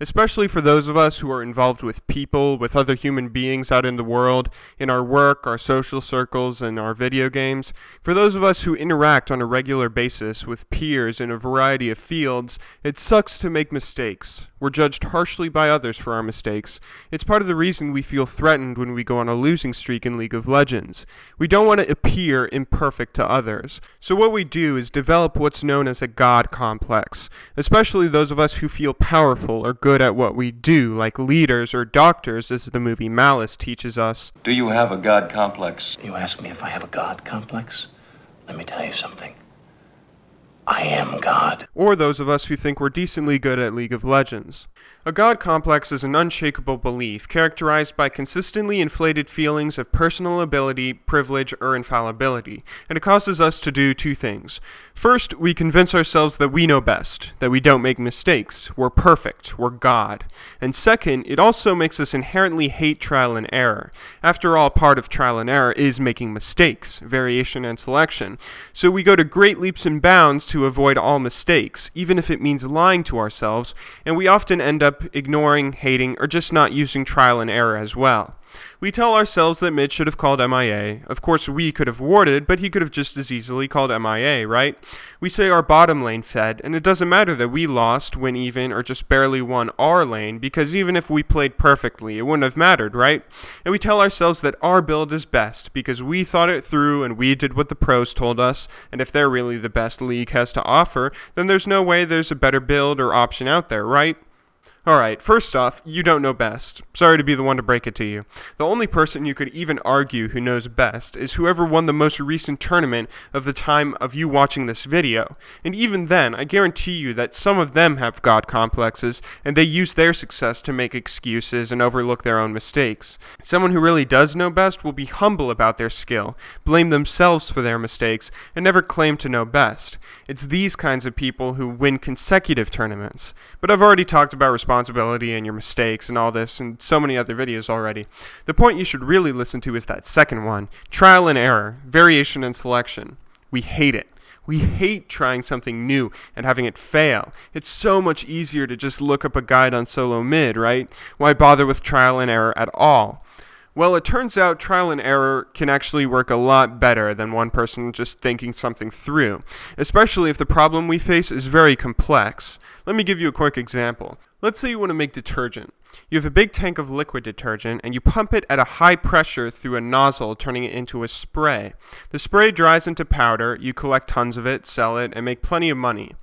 especially for those of us who are involved with people, with other human beings out in the world, in our work, our social circles, and our video games. For those of us who interact on a regular basis with peers in a variety of fields, it sucks to make mistakes. We're judged harshly by others for our mistakes. It's part of the reason we feel threatened when we go on a losing streak in League of Legends. We don't want to appear imperfect to others. So what we do is develop what's known as a God complex, especially those of us who feel powerful or good at what we do, like leaders or doctors, as the movie Malice teaches us. Do you have a God complex? You ask me if I have a God complex? Let me tell you something. I am God. Or those of us who think we're decently good at League of Legends. A God complex is an unshakable belief characterized by consistently inflated feelings of personal ability, privilege, or infallibility, and it causes us to do two things. First, we convince ourselves that we know best, that we don't make mistakes, we're perfect, we're God. And second, it also makes us inherently hate trial and error. After all, part of trial and error is making mistakes, variation and selection. So we go to great leaps and bounds to avoid all mistakes, even if it means lying to ourselves, and we often end up ignoring, hating, or just not using trial and error as well. We tell ourselves that Mid should have called MIA. Of course, we could have warded, but he could have just as easily called MIA, right? We say our bottom lane fed, and it doesn't matter that we lost, win even, or just barely won our lane, because even if we played perfectly, it wouldn't have mattered, right? And we tell ourselves that our build is best, because we thought it through and we did what the pros told us, and if they're really the best League has to offer, then there's no way there's a better build or option out there, right? Alright, first off, you don't know best. Sorry to be the one to break it to you. The only person you could even argue who knows best is whoever won the most recent tournament of the time of you watching this video. And even then, I guarantee you that some of them have God complexes, and they use their success to make excuses and overlook their own mistakes. Someone who really does know best will be humble about their skill, blame themselves for their mistakes, and never claim to know best. It's these kinds of people who win consecutive tournaments. But I've already talked about responsibility and your mistakes and all this and so many other videos already. The point you should really listen to is that second one, trial and error, variation and selection. We hate it. We hate trying something new and having it fail. It's so much easier to just look up a guide on solo mid, right? Why bother with trial and error at all? Well, it turns out trial and error can actually work a lot better than one person just thinking something through, especially if the problem we face is very complex. Let me give you a quick example. Let's say you want to make detergent. You have a big tank of liquid detergent and you pump it at a high pressure through a nozzle, turning it into a spray. The spray dries into powder, you collect tons of it, sell it, and make plenty of money.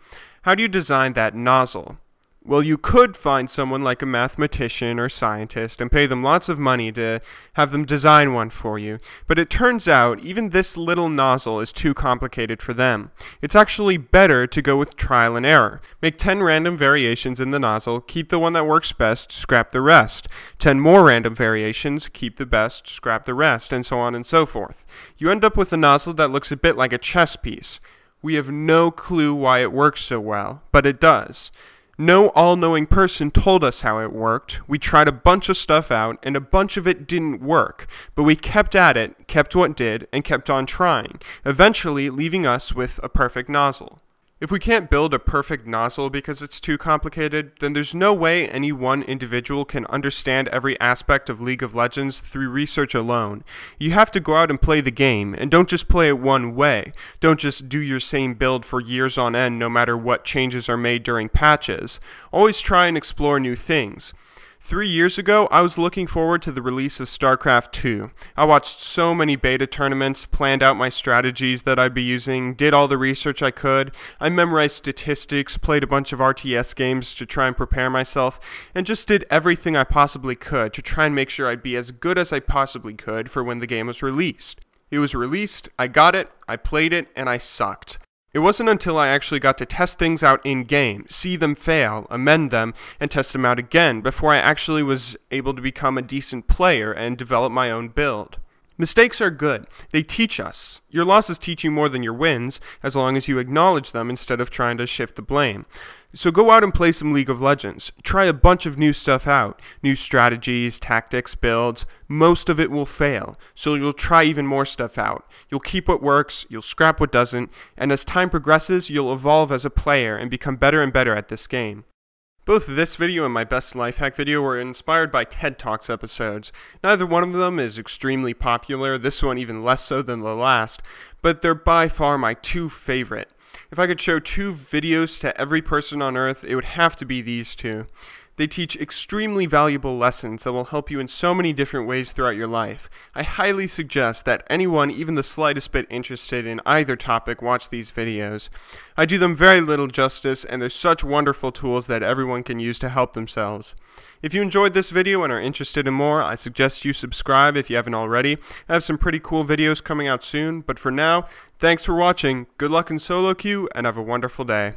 How do you design that nozzle? Well, you could find someone like a mathematician or scientist and pay them lots of money to have them design one for you, but it turns out even this little nozzle is too complicated for them. It's actually better to go with trial and error. Make 10 random variations in the nozzle, keep the one that works best, scrap the rest. 10 more random variations, keep the best, scrap the rest, and so on and so forth. You end up with a nozzle that looks a bit like a chess piece. We have no clue why it works so well, but it does. No all-knowing person told us how it worked. We tried a bunch of stuff out, and a bunch of it didn't work. But we kept at it, kept what did, and kept on trying, eventually leaving us with a perfect nozzle. If we can't build a perfect nozzle because it's too complicated, then there's no way any one individual can understand every aspect of League of Legends through research alone. You have to go out and play the game, and don't just play it one way. Don't just do your same build for years on end no matter what changes are made during patches. Always try and explore new things. 3 years ago, I was looking forward to the release of Starcraft II. I watched so many beta tournaments, planned out my strategies that I'd be using, did all the research I could. I memorized statistics, played a bunch of RTS games to try and prepare myself, and just did everything I possibly could to try and make sure I'd be as good as I possibly could for when the game was released. It was released, I got it, I played it, and I sucked. It wasn't until I actually got to test things out in-game, see them fail, amend them, and test them out again before I actually was able to become a decent player and develop my own build. Mistakes are good. They teach us. Your losses teach you more than your wins, as long as you acknowledge them instead of trying to shift the blame. So go out and play some League of Legends. Try a bunch of new stuff out. New strategies, tactics, builds. Most of it will fail, so you'll try even more stuff out. You'll keep what works, you'll scrap what doesn't, and as time progresses, you'll evolve as a player and become better and better at this game. Both this video and my best life hack video were inspired by TED Talks episodes. Neither one of them is extremely popular, this one even less so than the last, but they're by far my two favorite. If I could show two videos to every person on earth, it would have to be these two. They teach extremely valuable lessons that will help you in so many different ways throughout your life. I highly suggest that anyone, even the slightest bit interested in either topic, watch these videos. I do them very little justice, and they're such wonderful tools that everyone can use to help themselves. If you enjoyed this video and are interested in more, I suggest you subscribe if you haven't already. I have some pretty cool videos coming out soon, but for now, thanks for watching, good luck in solo queue, and have a wonderful day.